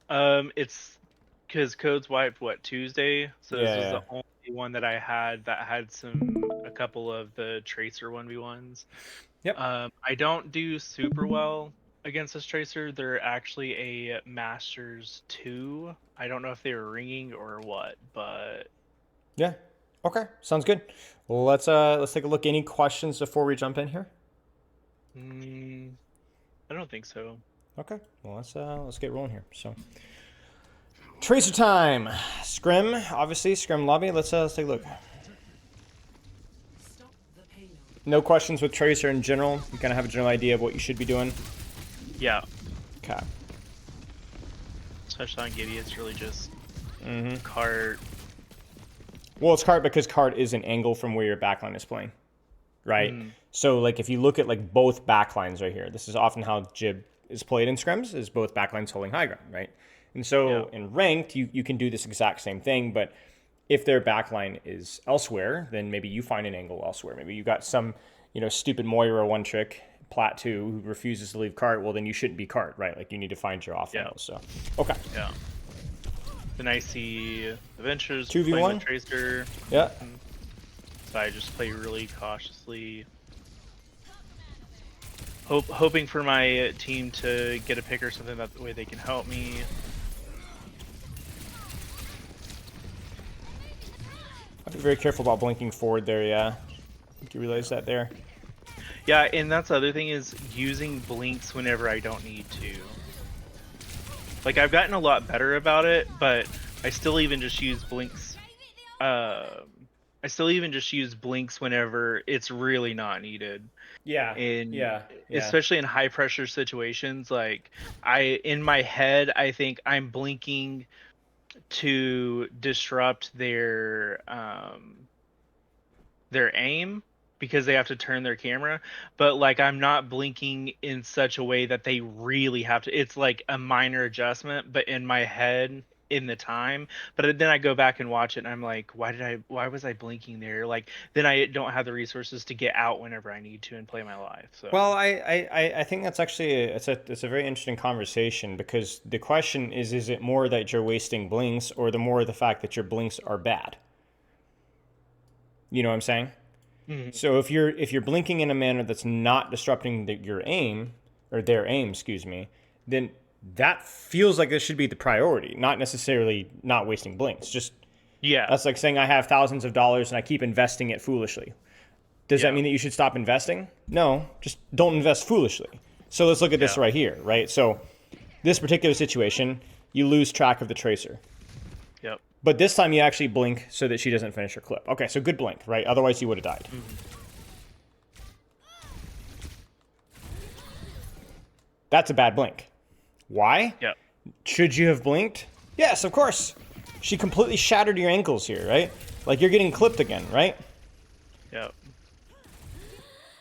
It's because codes wiped what, Tuesday, so this was the Yeah. only one that I had that had a couple of the tracer 1v1s. Yep. I don't do super well against this tracer. They're actually a Masters 2. I don't know if they were ringing or what, but Yeah. Okay. Sounds good. Well, let's take a look. Any questions before we jump in here? mm, I don't think so. Okay. Well, let's get rolling here. So, tracer time. Scrim, obviously Scrim lobby. Let's take a look. No questions with tracer in general. You kind of have a general idea of what you should be doing. Yeah, Okay. especially on Gibby, it's really just cart. Well, it's card because card is an angle from where your backline is playing, right? Mm, So like if you look at like both backlines right here, this is often how Jib is played in scrims, is both backlines holding high ground, right? And yeah, so in ranked, you can do this exact same thing, but if their backline is elsewhere, then maybe you find an angle elsewhere. Maybe you got some, stupid Moira one trick, Plat 2, who refuses to leave cart. Well, then you shouldn't be cart, right? Like you need to find your off yeah, angles. So, okay. yeah. Then I see Adventures playing with 2v1? Tracer, Yeah. so I just play really cautiously, hoping for my team to get a pick or something, that way they can help me. I'll be very careful about blinking forward there, yeah. I think you realize that there. Yeah, and that's the other thing, is using blinks whenever I don't need to. Like, I've gotten a lot better about it, but I still even just use blinks. I still even just use blinks whenever it's really not needed. Yeah, In yeah, yeah. especially in high pressure situations, like in my head, I think I'm blinking to disrupt their aim, because they have to turn their camera, but like I'm not blinking in such a way that they really have to. It's like a minor adjustment, but in my head, in the time. But then I go back and watch it and I'm like, why was I blinking there? Like, then I don't have the resources to get out whenever I need to and play my life. So Well, I think that's actually it's a very interesting conversation because the question is it more that you're wasting blinks or the more the fact that your blinks are bad? You know what I'm saying? Mhm. So if you're blinking in a manner that's not disrupting your aim or their aim, excuse me, then that feels like this should be the priority, not necessarily not wasting blinks. Just Yeah, that's like saying I have thousands of dollars and I keep investing it foolishly. Does that yeah, mean that you should stop investing? No, just don't invest foolishly. So let's look at this yeah, right here, right? So this particular situation, you lose track of the tracer. yep. But this time you actually blink so that she doesn't finish her clip. Okay, so good blink, right? Otherwise you would have died. Mhm. That's a bad blink. Why? Yep, Should you have blinked? Yes, of course. She completely shattered your ankles here, right? Like you're getting clipped again, right? yep,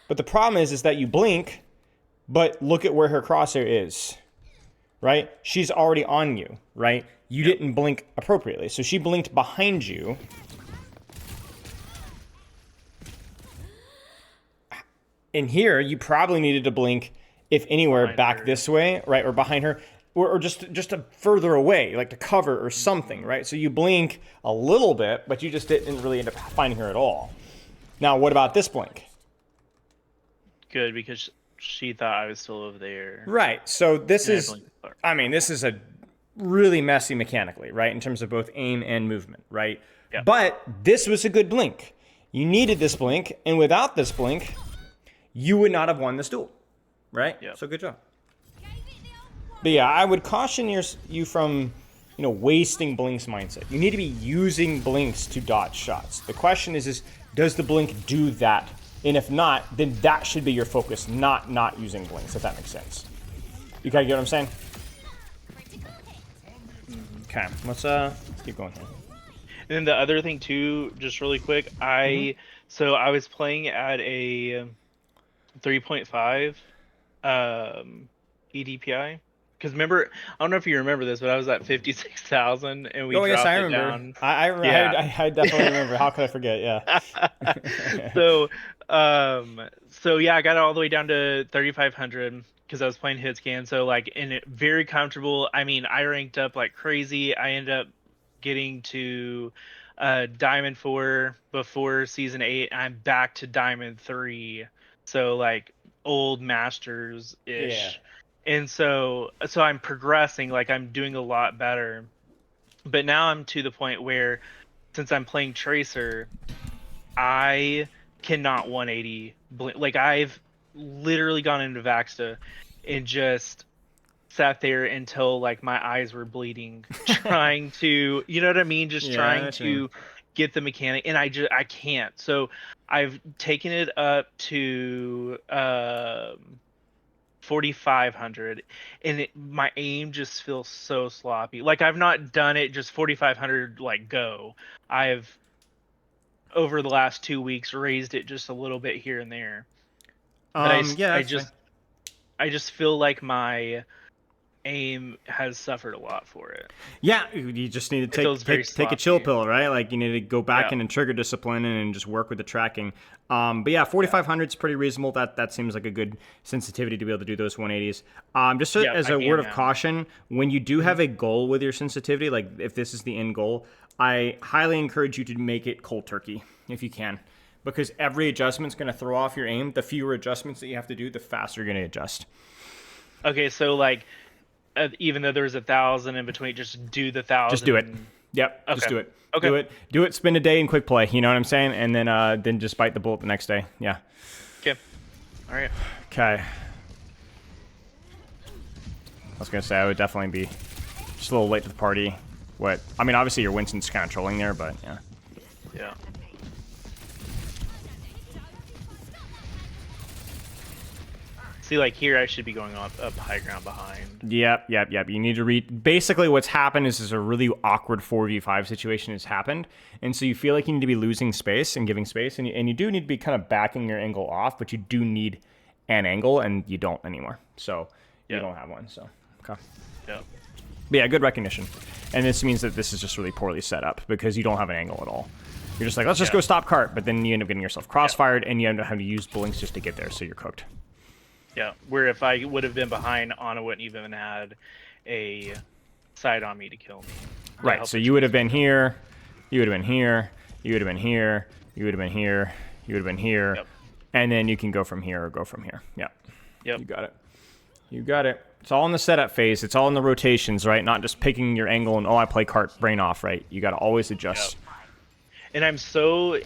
But the problem is that you blink, but look at where her crosshair is, right? She's already on you, right? You yep. didn't blink appropriately. So she blinked behind you. And here, you probably needed to blink, if anywhere, Behind back her. this way, right? Or behind her, or just a further away, like to cover or something, Mhm. right? So you blink a little bit, but you just didn't really end up finding her at all. Now, what about this blink? Good, because she thought I was still over there, Right. So this and I is, blinked far. I mean, this is a really messy mechanically, right? In terms of both aim and movement, right? Yep. But this was a good blink. You needed this blink, and without this blink, you would not have won this duel, right? Yep. So good job. But yeah, I would caution you from, wasting blinks mindset. You need to be using blinks to dodge shots. The question is does the blink do that? And if not, then that should be your focus, not using blinks, if that makes sense. You gotta get what I'm saying? Okay, let's keep going here. And then the other thing too, just really quick, so I was playing at a 3.5 EDPI. Because remember, I don't know if you remember this, but I was at 56,000 and we Oh yes, I dropped it remember. down. Yeah. I definitely remember. How could I forget? Yeah. So, so yeah, I got it all the way down to 3,500. because I was playing Hitscan, so like in it very comfortable. I mean, I ranked up like crazy. I ended up getting to Diamond 4 before Season 8. I'm back to Diamond 3, so like old Masters Yeah. ish. And so I'm progressing, like I'm doing a lot better. But now I'm to the point where since I'm playing Tracer, I cannot 180 blink. Like I've literally gone into Vaxta and just sat there until like my eyes were bleeding, trying to, you know what I mean? Just Yeah, I know trying what you mean. to get the mechanic, and I can't. So I've taken it up to 4500, and my aim just feels so sloppy. Like I've not done it just 4500 like go. I've over the last 2 weeks raised it just a little bit here and there, but Yeah, I that's fine. just I just feel like my aim has suffered a lot for it. Yeah, you just need to It feels very take a chill sloppy. pill, right? Like you need to go back Yeah. into trigger discipline and just work with the tracking. But yeah, 4500 is pretty reasonable. That seems like a good sensitivity to be able to do those 180s. Just Yep, as I a can word of now. caution, when you do have a goal with your sensitivity, like if this is the end goal, I highly encourage you to make it cold turkey if you can, because every adjustment's going to throw off your aim. The fewer adjustments that you have to do, the faster you're going to adjust. Okay, so like even though there's 1,000 in between, just do the Just 1,000 do it. and Yep, just okay. do it. Okay. Do it. Do it. Spend a day in quick play. You know what I'm saying? And then just bite the bullet the next day. Yeah. Okay. All right. Okay. I was gonna say I would definitely be just a little late to the party. What? I mean, obviously your Winston's kind of trolling there, but yeah. Yeah. See, like here, I should be going up high ground behind. Yep. You need to read. Basically, what's happened is a really awkward 4v5 situation has happened, and so you feel like you need to be losing space and giving space, and you do need to be kind of backing your angle off, but you do need an angle, and you don't anymore. So you Yep. don't have one. So okay. Yeah. But yeah, good recognition. And this means that this is just really poorly set up because you don't have an angle at all. You're just like, let's just go stop cart, but then you end up getting yourself crossfired, and you end up having to use blinks just to get there, so you're cooked. Yeah. Where if I would have been behind, Anna wouldn't even had a side on me to kill me. Right, so you would have been here, you would have been here, you would have been here, you would have been here, you would have been here, Yep. and then you can go from here or go from here. Yeah. Yep. You got it. You got it. It's all in the setup phase. It's all in the rotations, right? Not just picking your angle and, oh, I play cart, brain off, right? You got to always adjust. Yep. And I'm so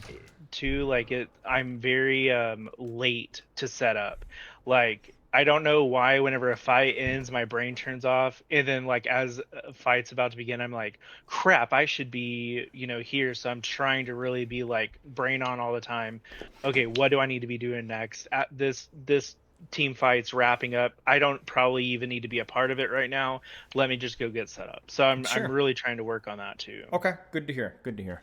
too like it. I'm very late to set up. Like I don't know why. Whenever a fight ends, my brain turns off, and then like as a fight's about to begin, I'm like, crap. I should be here. So I'm trying to really be like brain on all the time. Okay, what do I need to be doing next? At this team fight's wrapping up. I don't probably even need to be a part of it right now. Let me just go get set up. So I'm really trying to work on that too. Okay, good to hear. Good to hear.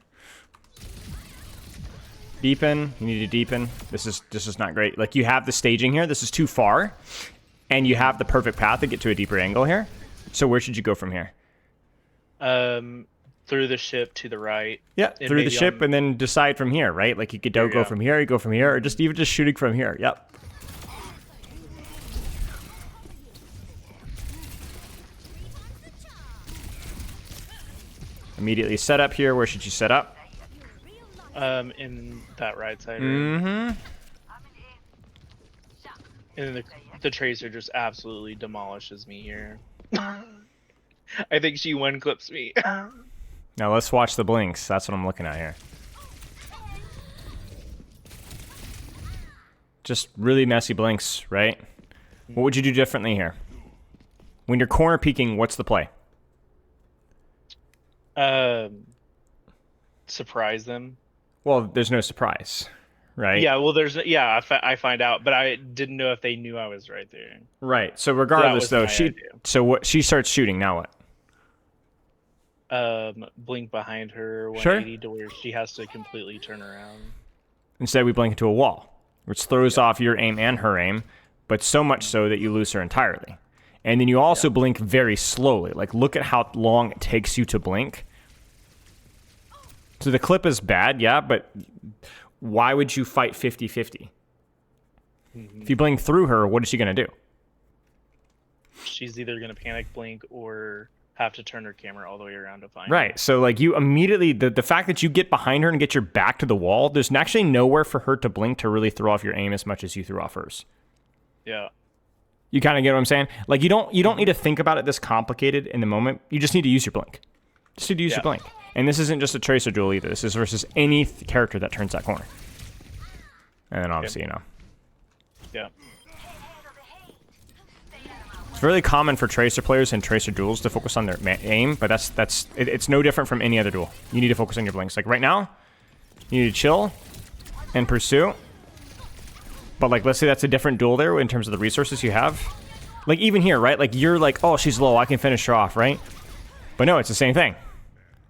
Deepen. You need to deepen. This is not great. Like, you have the staging here. This is too far, and you have the perfect path to get to a deeper angle here. So where should you go from here? Through the ship to the right. Yeah, through the ship, and then decide from here, right? Like you could go from here, you go from here, or just shooting from here. Yep. Immediately set up here. Where should you set up? In that right side. Mm-hmm. And then the tracer just absolutely demolishes me here. I think she one clips me. Now let's watch the blinks. That's what I'm looking at here. Just really messy blinks, right? What would you do differently here? When you're corner peeking, what's the play? Surprise them. Well, there's no surprise, right? Yeah, well, I find out, but I didn't know if they knew I was right there. Right. So regardless, though, she starts shooting. Now what? Blink behind her 180 to where she has to completely turn around. Instead, we blink into a wall, which throws off your aim and her aim, but so much so that you lose her entirely. And then you also blink very slowly. Like, look at how long it takes you to blink. So the clip is bad, yeah, but why would you fight 50-50? If you blink through her, what is she going to do? she's either gonna panic blink or have to turn her camera all the way around to find Right. me. So like you immediately the fact that you get behind her and get your back to the wall, there's actually nowhere for her to blink to really throw off your aim as much as you threw off hers. Yeah. You kind of get what I'm saying? Like you don't need to think about it this complicated in the moment. You just need to use your blink. Just need to use your blink. And this isn't just a Tracer duel either. This is versus any character that turns that corner. And then obviously, you know. Yeah. It's really common for Tracer players and Tracer duels to focus on their aim, but it's no different from any other duel. You need to focus on your blinks. Like right now, you need to chill and pursue. But like, let's say that's a different duel there in terms of the resources you have. Like even here, right? Like you're like, oh, she's low, I can finish her off, right? But no, it's the same thing.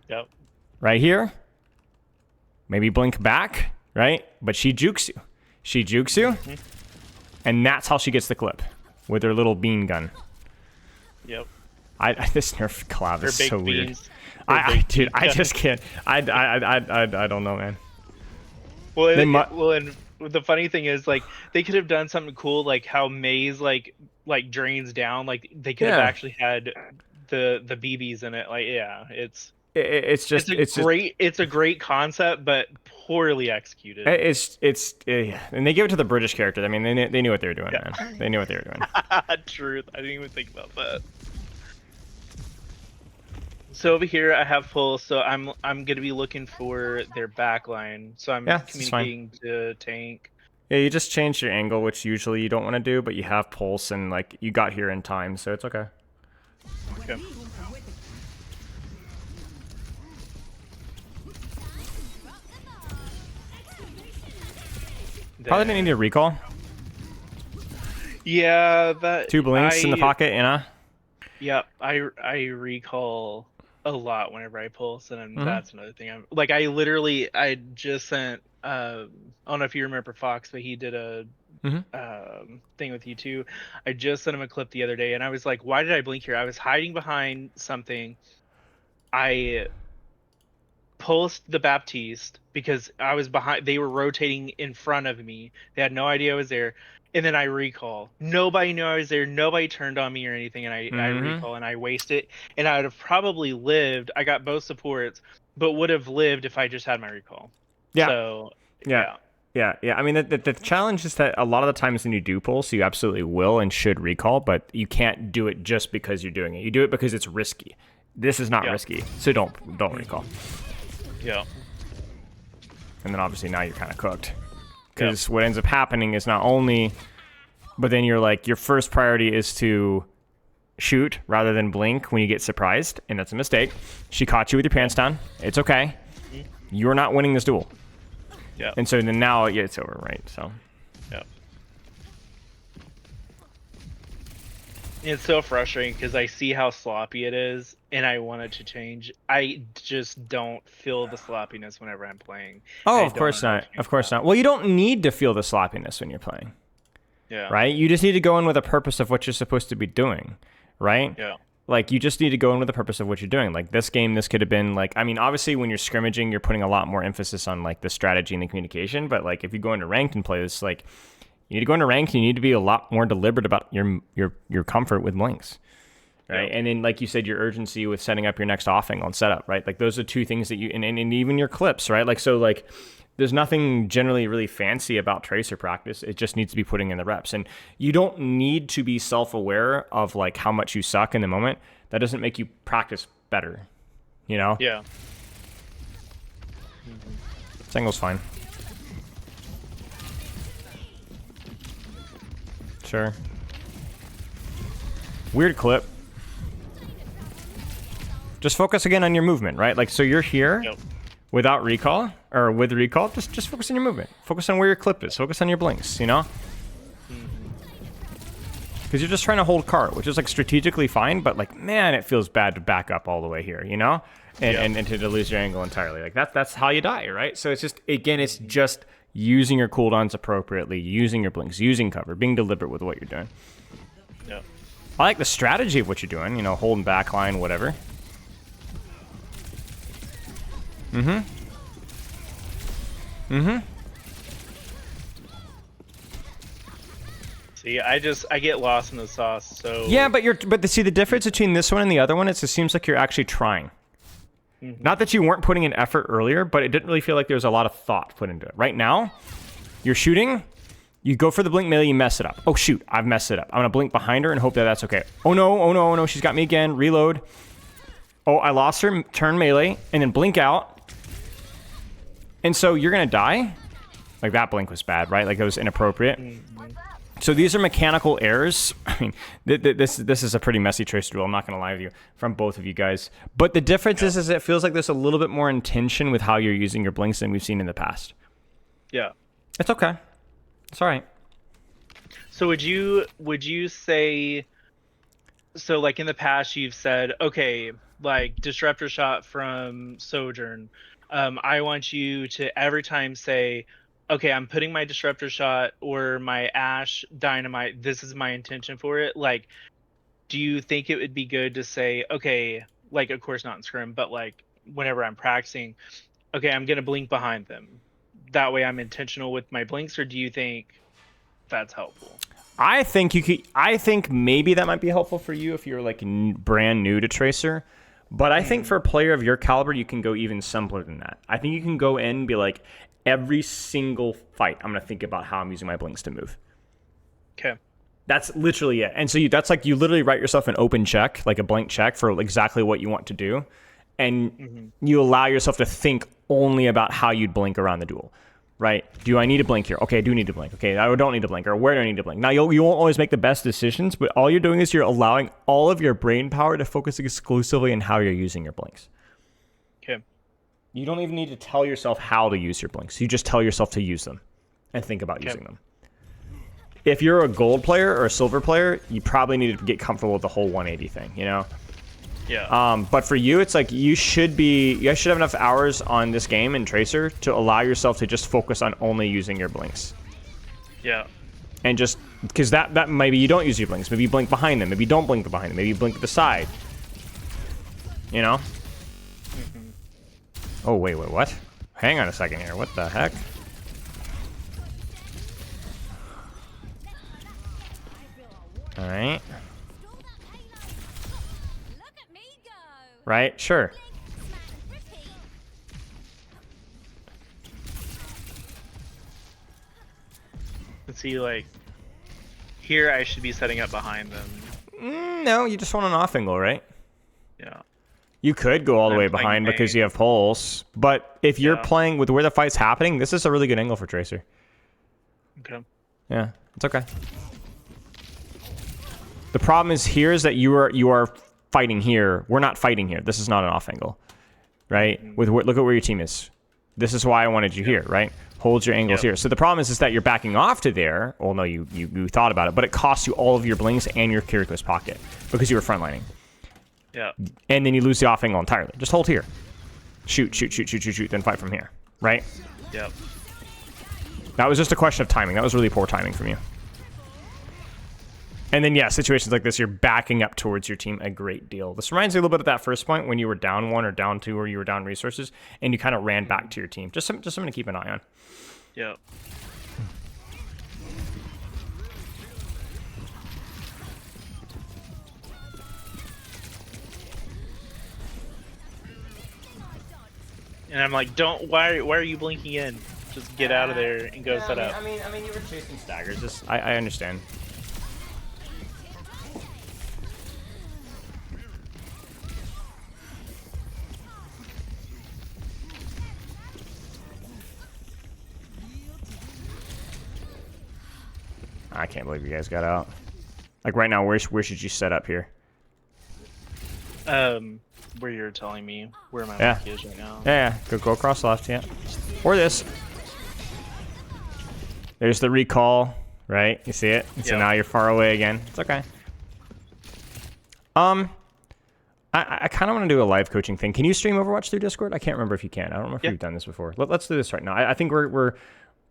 Yep. Right here, maybe blink back, right? But she jukes you. She jukes you, and that's how she gets the clip. With her little bean gun. Yep. This nerf collab is so weird. Dude, I just can't. I don't know, man. Well, and the funny thing is, like, they could have done something cool, like how Maze like drains down. Like they could have actually had the BBs in it. Like, yeah, it's a great concept, but poorly executed. And they give it to the British characters. I mean, they knew what they were doing, man. They knew what they were doing. Truth. I didn't even think about that. So over here I have Pulse, so I'm gonna be looking for their backline. So I'm communicating to tank. Yeah, you just changed your angle, which usually you don't want to do, but you have Pulse and like you got here in time, so it's okay. Okay. Probably didn't need a recall. Yeah, that 2 blinks in the pocket, you know? Yeah, I recall a lot whenever I pulse, and that's another thing. I just sent I don't know if you remember Fox, but he did a thing with you too. I just sent him a clip the other day, and I was like, why did I blink here? I was hiding behind something. I pulsed the Baptiste because I was behind. They were rotating in front of me. They had no idea I was there. And then I recall. Nobody knew I was there. Nobody turned on me or anything. And I recall and I waste it. And I would have probably lived. I got both supports, but would have lived if I just had my recall. Yeah. So, yeah. I mean, the challenge is that a lot of the times when you do pulse, you absolutely will and should recall, but you can't do it just because you're doing it. You do it because it's risky. This is not risky, so don't recall. Yeah. And then obviously now you're kind of cooked. Because what ends up happening is not only, but then you're like, your first priority is to shoot rather than blink when you get surprised, and that's a mistake. She caught you with your pants down. It's okay. You're not winning this duel. Yeah. And so then now it's over, right? So. Yeah. It's so frustrating because I see how sloppy it is, and I want it to change. I just don't feel the sloppiness whenever I'm playing. Oh, of course not. Of course not. Well, you don't need to feel the sloppiness when you're playing. Yeah. Right? You just need to go in with a purpose of what you're supposed to be doing. Right? Yeah. Like, you just need to go in with the purpose of what you're doing. Like, this game, this could have been, like, I mean, obviously, when you're scrimmaging, you're putting a lot more emphasis on, like, the strategy and the communication. But, like, if you go into ranked and play this, like, you need to go into ranked, you need to be a lot more deliberate about your comfort with blinks. Right? Yeah. And then, like you said, your urgency with setting up your next offing on setup, right? Like, those are two things that you, and even your clips, right? Like, so, like, there's nothing generally really fancy about Tracer practice. It just needs to be putting in the reps. And you don't need to be self-aware of, like, how much you suck in the moment. That doesn't make you practice better, you know? Yeah. This angle's fine. Sure. Weird clip. Just focus again on your movement, right? Like, so you're here without recall, or with recall, just focus on your movement. Focus on where your clip is. Focus on your blinks, you know? Because you're just trying to hold cart, which is, like, strategically fine, but, like, man, it feels bad to back up all the way here, you know? And to lose your angle entirely. Like, that's how you die, right? So it's just, again, it's just using your cooldowns appropriately, using your blinks, using cover, being deliberate with what you're doing. Yeah. I like the strategy of what you're doing, you know, holding back line, whatever. See, I get lost in the sauce. So Yeah, but see the difference between this one and the other one is it seems like you're actually trying. Mm-hmm. Not that you weren't putting in effort earlier, but it didn't really feel like there was a lot of thought put into it. Right now, you're shooting, you go for the blink melee, you mess it up. Oh shoot, I've messed it up. I'm gonna blink behind her and hope that that's okay. Oh no, oh no, oh no, she's got me again. Reload. Oh, I lost her. Turn melee and then blink out. And so you're gonna die. Like that blink was bad, right? Like it was inappropriate. Mm-hmm. So these are mechanical errors. I mean, this is a pretty messy tracer duel. I'm not going to lie with you from both of you guys. But the difference is it feels like there's a little bit more intention with how you're using your blinks than we've seen in the past. Yeah. It's okay. It's all right. So would you say, so like in the past you've said, okay, like disruptor shot from Sojourn, I want you to every time say, okay, I'm putting my disruptor shot or my Ash dynamite, this is my intention for it. Like, do you think it would be good to say, okay, like of course not in scrim, but like whenever I'm practicing, okay, I'm gonna blink behind them, that way I'm intentional with my blinks? Or do you think that's helpful? I think maybe that might be helpful for you if you're like brand new to Tracer. But I think for a player of your caliber, you can go even simpler than that. I think you can go in and be like, every single fight, I'm going to think about how I'm using my blinks to move. Okay. That's literally it. And so that's like you literally write yourself an open check, like a blank check for exactly what you want to do. And you allow yourself to think only about how you'd blink around the duel. Right? Do I need to blink here? Okay, I do need to blink. Okay, I don't need to blink. Or where do I need to blink? Now, you won't always make the best decisions, but all you're doing is you're allowing all of your brain power to focus exclusively on how you're using your blinks. Okay. You don't even need to tell yourself how to use your blinks. You just tell yourself to use them and think about using them. If you're a gold player or a silver player, you probably need to get comfortable with the whole 180 thing, you know? Yeah. But for you, it's like you should have enough hours on this game in Tracer to allow yourself to just focus on only using your blinks. Yeah. And just because that maybe you don't use your blinks, maybe you blink behind them, maybe you don't blink behind them, maybe you blink to the side. You know? Oh wait, what? Hang on a second here. What the heck? All right. Right? Sure. Let's see, like, here I should be setting up behind them. No, you just want an off angle, right? Yeah. You could go all the way behind because you have pulse, but if you're playing with where the fight's happening, this is a really good angle for Tracer. Okay. Yeah, it's okay. The problem is here is that you are fighting here. We're not fighting here. This is not an off angle, right? Look at where your team is. This is why I wanted you here, right? Hold your angles here. So the problem is that you're backing off to there. Well, no, you thought about it, but it costs you all of your blinks and your Kiriko's pocket because you were frontlining. Yeah. And then you lose the off angle entirely. Just hold here. Shoot, then fight from here, right? Yep. That was just a question of timing. That was really poor timing from you. And then, yeah, situations like this, you're backing up towards your team a great deal. This reminds me a little bit of that first point when you were down 1 or down 2 or you were down resources and you kind of ran back to your team. Just something to keep an eye on. Yep. And I'm like, why are you blinking in? Just get out of there and go set up. I mean, you were chasing staggers. I understand. I can't believe you guys got out. Like right now, where should you set up here? Where you're telling me where my mic is right now. Yeah. Go across left, yeah. Or this. There's the recall, right? You see it? And so now you're far away again. It's okay. I kind of want to do a live coaching thing. Can you stream Overwatch through Discord? I can't remember if you can. I don't know if you've done this before. Let's do this right now. I think we're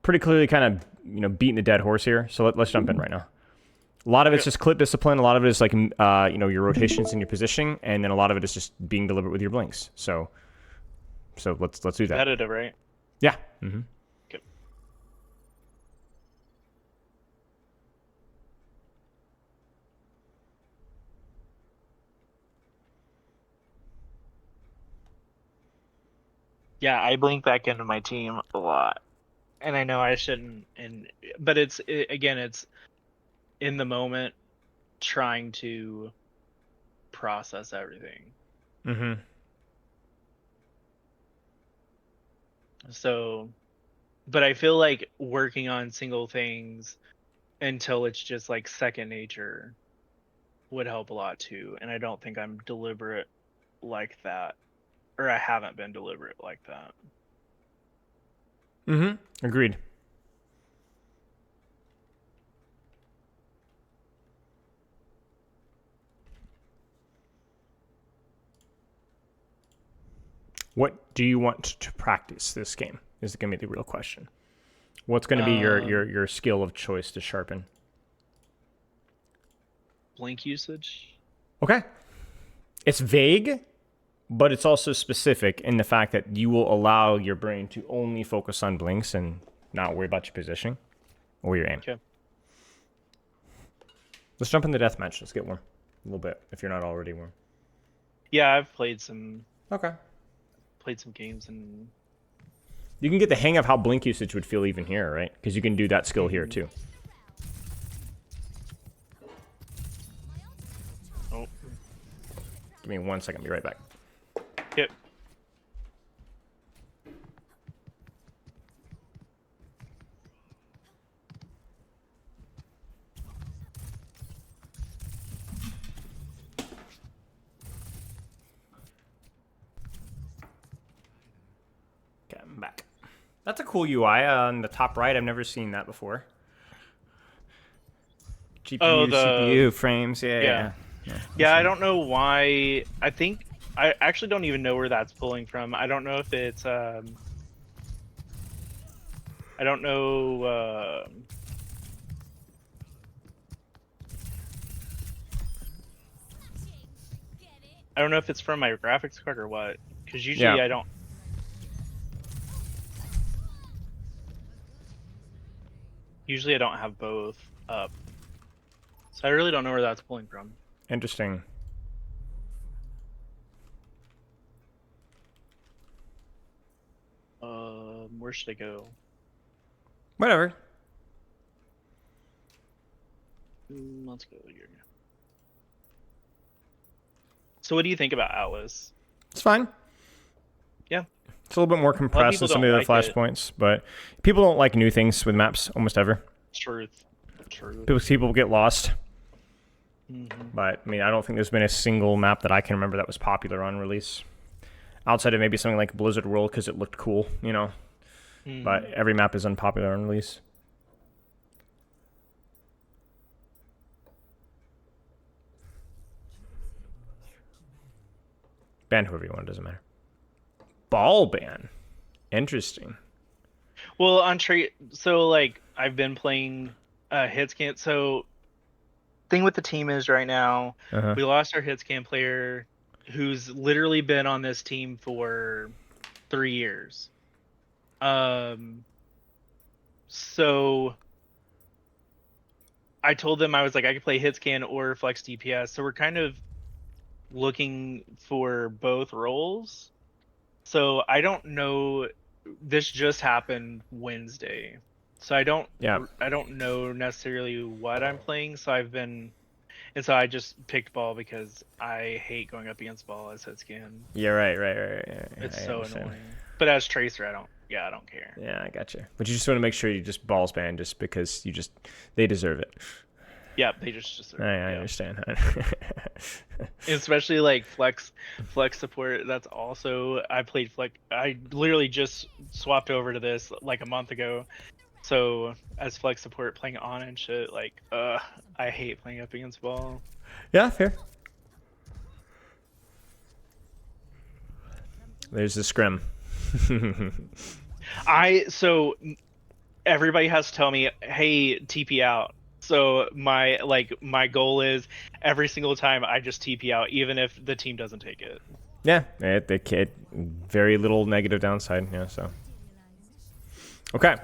pretty clearly kind of beating the dead horse here. So let's jump in right now. A lot of it's just clip discipline. A lot of it is like your rotations and your positioning, and then a lot of it is just being deliberate with your blinks. So let's do that. Competitive, right? Yeah. Mm-hmm. Okay. Yeah, I blink back into my team a lot, and I know I shouldn't. But again, it's in the moment, trying to process everything. Mm-hmm. So, but I feel like working on single things until it's just like second nature would help a lot too. And I don't think I'm deliberate like that, or I haven't been deliberate like that. Mm-hmm. Agreed. What do you want to practice this game? Is going to be the real question. What's going to be your skill of choice to sharpen? Blink usage. Okay. It's vague, but it's also specific in the fact that you will allow your brain to only focus on blinks and not worry about your positioning or your aim. Okay. Let's jump in the deathmatch. Let's get warm a little bit if you're not already warm. Yeah, I've played some Okay. games, and you can get the hang of how blink usage would feel even here, right? Because you can do that skill here too. oh, Give me 1 second. Be right back. yep. Okay, I'm back. That's a cool UI on the top right. I've never seen that before. GPU, CPU frames. Yeah. Yeah, I don't know why. I actually don't even know where that's pulling from. I don't know if it's I don't know I don't know if it's from my graphics card or what, because usually I don't. Usually I don't have both up, so I really don't know where that's pulling from. Interesting. Where should I go? Whatever. Let's go here. So what do you think about Atlas? It's fine. Yeah. It's a little bit more compressed than some of the other flashpoints, but people don't like new things with maps almost ever. Truth. People get lost. But, I mean, I don't think there's been a single map that I can remember that was popular on release. Outside of maybe something like Blizzard World because it looked cool, you know. But every map is unpopular on release. Ban whoever you want, it doesn't matter. Ball ban. Interesting. Well, on so like I've been playing Hitscan. So thing with the team is right now we lost our Hitscan player who's literally been on this team for 3 years. So I told them, I was like, I could play Hitscan or Flex DPS. So we're kind of looking for both roles. So I don't know. This just happened Wednesday, so I don't know necessarily what I'm playing. So so I just picked ball because I hate going up against ball as Hitscan. Yeah, right. It's so annoying. But as Tracer, I don't care. Yeah, I got you. But you just want to make sure you just balls ban just because they deserve it. Yeah, they just deserve it. I understand. Especially like flex support. That's also, I played flex. I literally just swapped over to this like a month ago. So as flex support, playing on and shit, like I hate playing up against ball. Yeah, fair. There's the scrim. So everybody has to tell me, hey, TP out. So my goal is every single time I just TP out, even if the team doesn't take it. Yeah, very little negative downside. Yeah, so okay.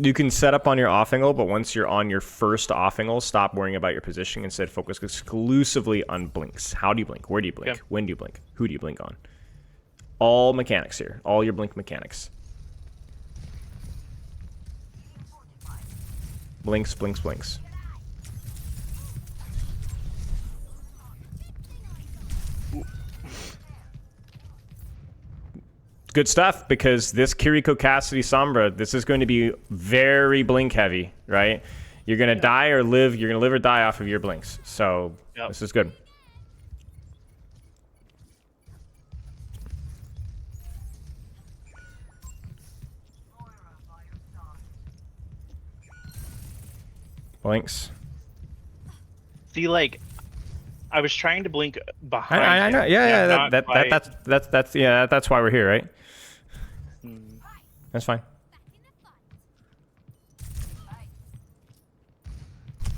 You can set up on your off angle, but once you're on your first off angle, stop worrying about your positioning. Instead, focus exclusively on blinks. How do you blink? Where do you blink? When do you blink? Who do you blink on? All mechanics here. All your blink mechanics. Blinks, blinks, blinks. Good stuff, because this Kiriko Cassidy Sombra, this is going to be very blink heavy, right? You're going to die or live. You're going to live or die off of your blinks. So this is good. Blinks. See, like, I was trying to blink behind. I know. Yeah. That's why we're here, right? That's fine.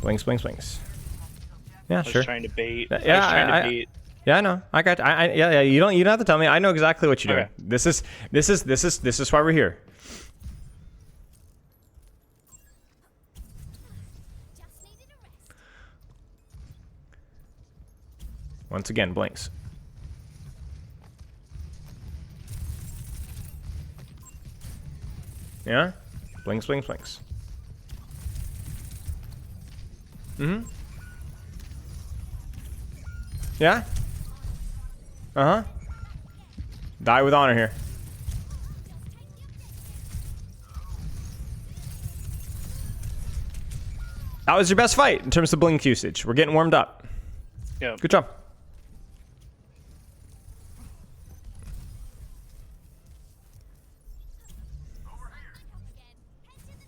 Blinks, blinks, blinks. Yeah, sure. I was trying to bait. Yeah, I know. I got. Yeah. You don't have to tell me. I know exactly what you're doing. This is why we're here. Once again, blinks. Yeah? Blinks, blinks, blinks. Mm-hmm. Yeah? Uh-huh. Die with honor here. That was your best fight in terms of blink usage. We're getting warmed up. Yeah. Good job.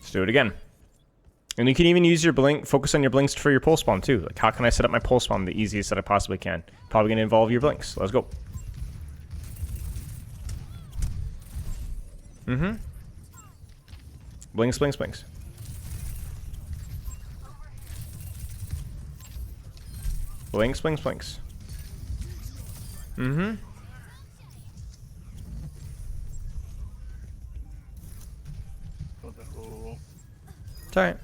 Let's do it again. And you can even use your blink, focus on your blinks for your pulse bomb too. Like, how can I set up my pulse bomb the easiest that I possibly can? Probably going to involve your blinks. Let's go. Mm-hmm. Blinks, blinks, blinks. Blinks, blinks, blinks. Mm-hmm. It's alright.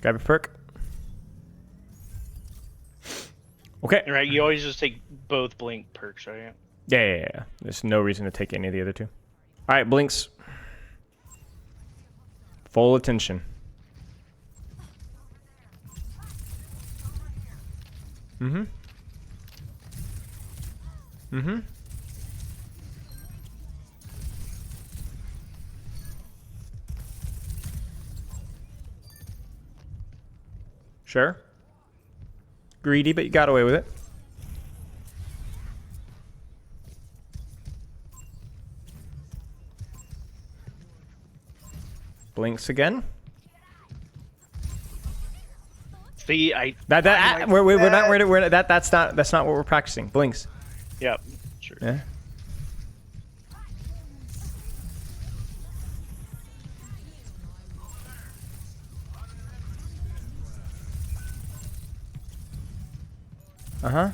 Grab a perk. Okay. Right, you always just take both blink perks, right? Yeah. There's no reason to take any of the other two. Alright, blinks. Full attention. Mm-hmm. Mm-hmm. Sure. Greedy, but you got away with it. Blinks again. See, that's not what we're practicing. Blinks. Yep. Sure. Yeah. Uh-huh.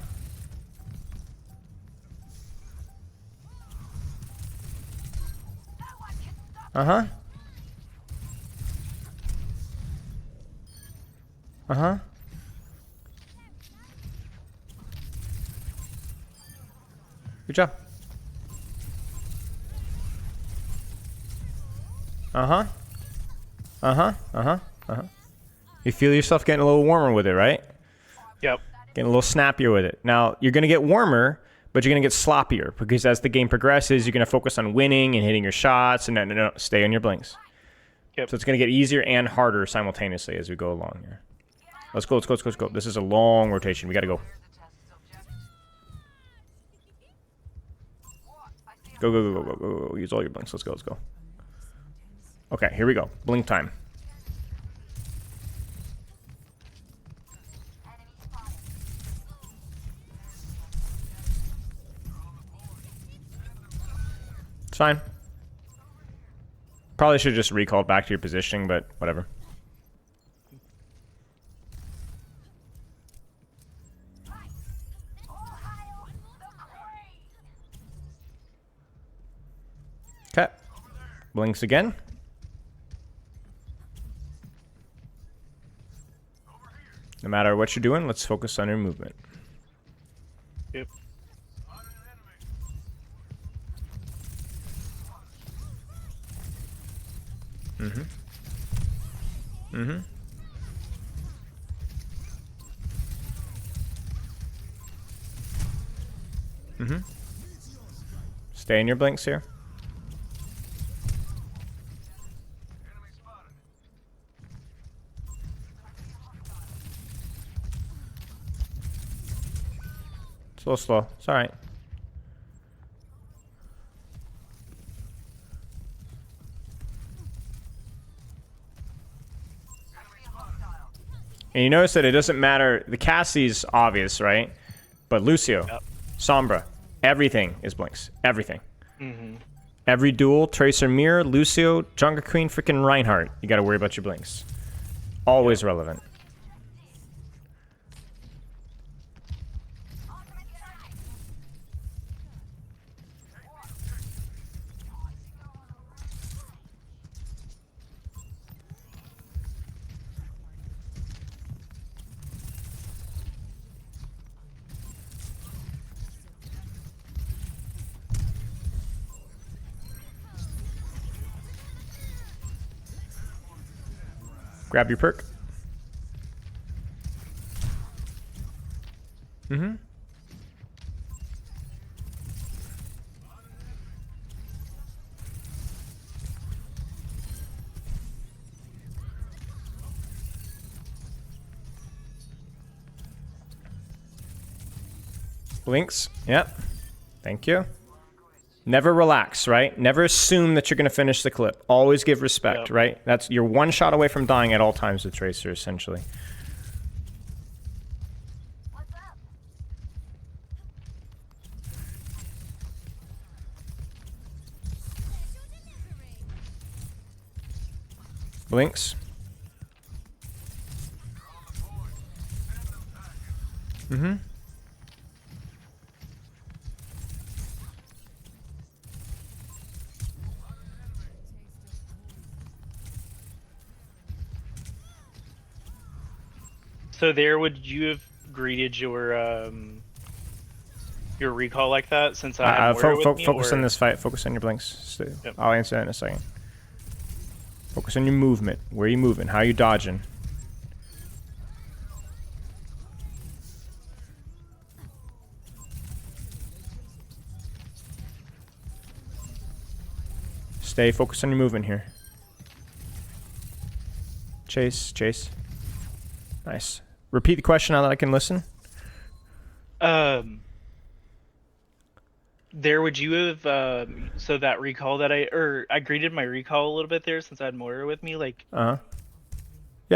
Uh-huh. Uh-huh. Good job. Uh-huh. Uh-huh. Uh-huh. Uh-huh. You feel yourself getting a little warmer with it, right? Yep. Getting a little snappier with it. Now, you're going to get warmer, but you're going to get sloppier, because as the game progresses, you're going to focus on winning and hitting your shots, and no, stay on your blinks. Yep. So it's going to get easier and harder simultaneously as we go along here. Let's go. This is a long rotation. We got to go. Go. Use all your blinks. Let's go. Okay, here we go. Blink time. It's fine. Probably should have just recalled back to your positioning, but whatever. Okay. Blinks again. No matter what you're doing, let's focus on your movement. Yep. Stay in your blinks here. It's a little slow. It's all right. And you notice that it doesn't matter. The Cassie's obvious, right? But Lucio, Sombra, everything is blinks. Everything. Every duel, Tracer Mirror, Lucio, Jungle Queen, freaking Reinhardt. You got to worry about your blinks. Always relevant. Grab your perk. Blinks. Yep. Thank you. Never relax, right? Never assume that you're going to finish the clip. Always give respect, right? You're one shot away from dying at all times with Tracer, essentially. Blinks. So there, would you have greeted your recall like that since I had focus on this fight. Focus on your blinks. I'll answer that in a second. Focus on your movement. Where are you moving? How are you dodging? Stay focused on your movement here. Chase, chase. Nice. Repeat the question now that I can listen. There, would you have so that recall that I greeted my recall a little bit there since I had Moira with me, like yeah.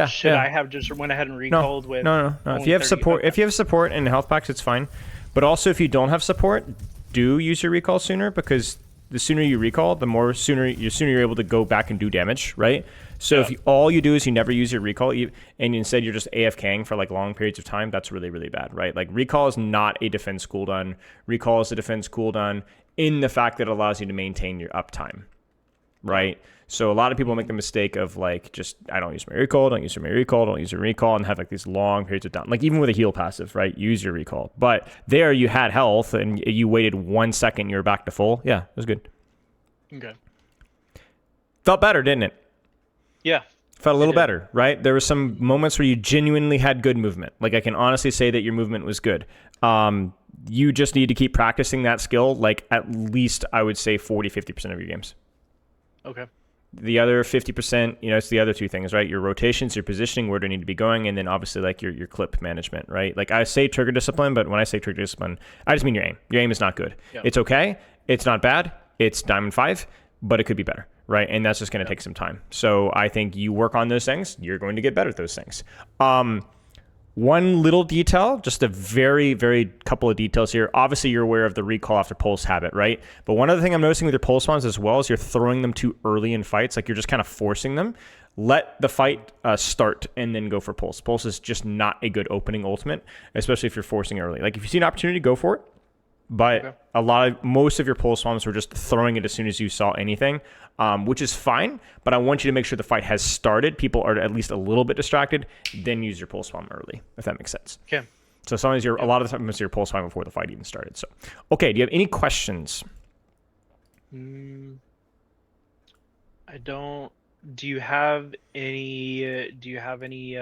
Should I have just went ahead and recalled with No. If you have support and health packs, it's fine. But also if you don't have support, do use your recall sooner, because the sooner you recall, the sooner you're able to go back and do damage, right? So if all you do is you never use your recall, and instead you're just AFKing for like long periods of time, that's really, really bad, right? Like recall is not a defense cooldown. Recall is a defense cooldown in the fact that it allows you to maintain your uptime, right? So a lot of people make the mistake of like, just, I don't use my recall, don't use my recall, don't use your recall, and have like these long periods of down. Like even with a heal passive, right? Use your recall. But there you had health and you waited 1 second, you were back to full. Yeah, it was good. Okay. Felt better, didn't it? Yeah. Felt a little better, right? There were some moments where you genuinely had good movement. Like I can honestly say that your movement was good. You just need to keep practicing that skill, like at least I would say 40-50% of your games. Okay. The other 50%, it's the other two things, right? Your rotations, your positioning, where do you need to be going, and then obviously like your clip management, right? Like I say trigger discipline, but when I say trigger discipline, I just mean your aim. Your aim is not good. Yep. It's okay. It's not bad. It's Diamond 5, but it could be better, right? And that's just going to take some time. So I think you work on those things, you're going to get better at those things. One little detail, just a very, very couple of details here. Obviously, you're aware of the recall after pulse habit, right? But one other thing I'm noticing with your pulse spawns as well is you're throwing them too early in fights. Like you're just kind of forcing them. Let the fight start and then go for pulse. Pulse is just not a good opening ultimate, especially if you're forcing it early. Like if you see an opportunity, go for it. But most of your pulse bombs were just throwing it as soon as you saw anything, which is fine. But I want you to make sure the fight has started. People are at least a little bit distracted. Then use your pulse bomb early, if that makes sense. Okay. So sometimes a lot of the times your pulse bomb before the fight even started. So, okay. Do you have any questions? I don't do you have any? Do you have any?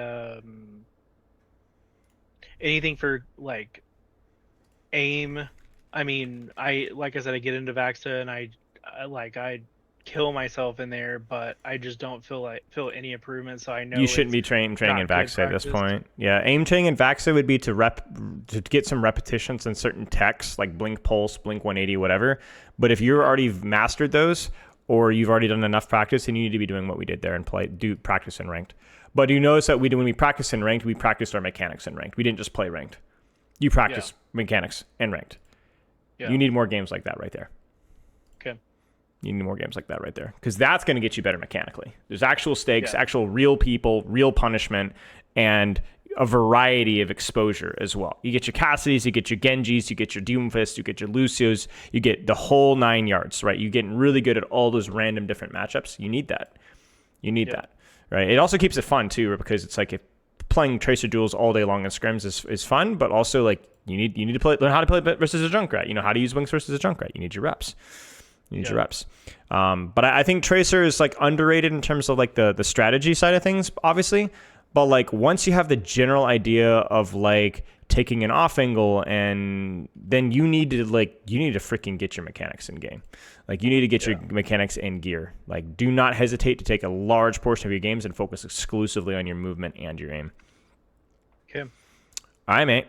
Anything for like aim? I mean, like I said, I get into Vaxa and I kill myself in there, but I just don't feel any improvement. So I You know shouldn't it's be training in not good Vaxa at this practice. point. Yeah, aim training in Vaxa would be to get some repetitions in certain techs like Blink Pulse, Blink 180, whatever. But if you're already mastered those, or you've already done enough practice, then you need to be doing what we did there and do practice in ranked. But you notice that when we practice in ranked, we practiced our mechanics in ranked. We didn't just play ranked. You Yeah, practice mechanics in ranked. yeah. You need more games like that right there. Okay. You need more games like that right there, because that's going to get you better mechanically. There's actual stakes, Yeah. actual real people, real punishment, and a variety of exposure as well. You get your Cassidys, you get your Genjis, you get your Doomfists, you get your Lucios, you get the whole 9 yards, right? You're getting really good at all those random different matchups. You need that. You need Yep. that, right? It also keeps it fun too, because it's like if playing Tracer duels all day long in scrims is fun, but also like you need to learn how to play versus a Junkrat. You know how to use Wings versus a Junkrat. You need your reps. You need your reps. But I think Tracer is like underrated in terms of like the strategy side of things, obviously. But like once you have the general idea of like taking an off angle, and then you need to freaking get your mechanics in game. Like you need to get your mechanics in gear. Like do not hesitate to take a large portion of your games and focus exclusively on your movement and your aim. Okay. All right, mate.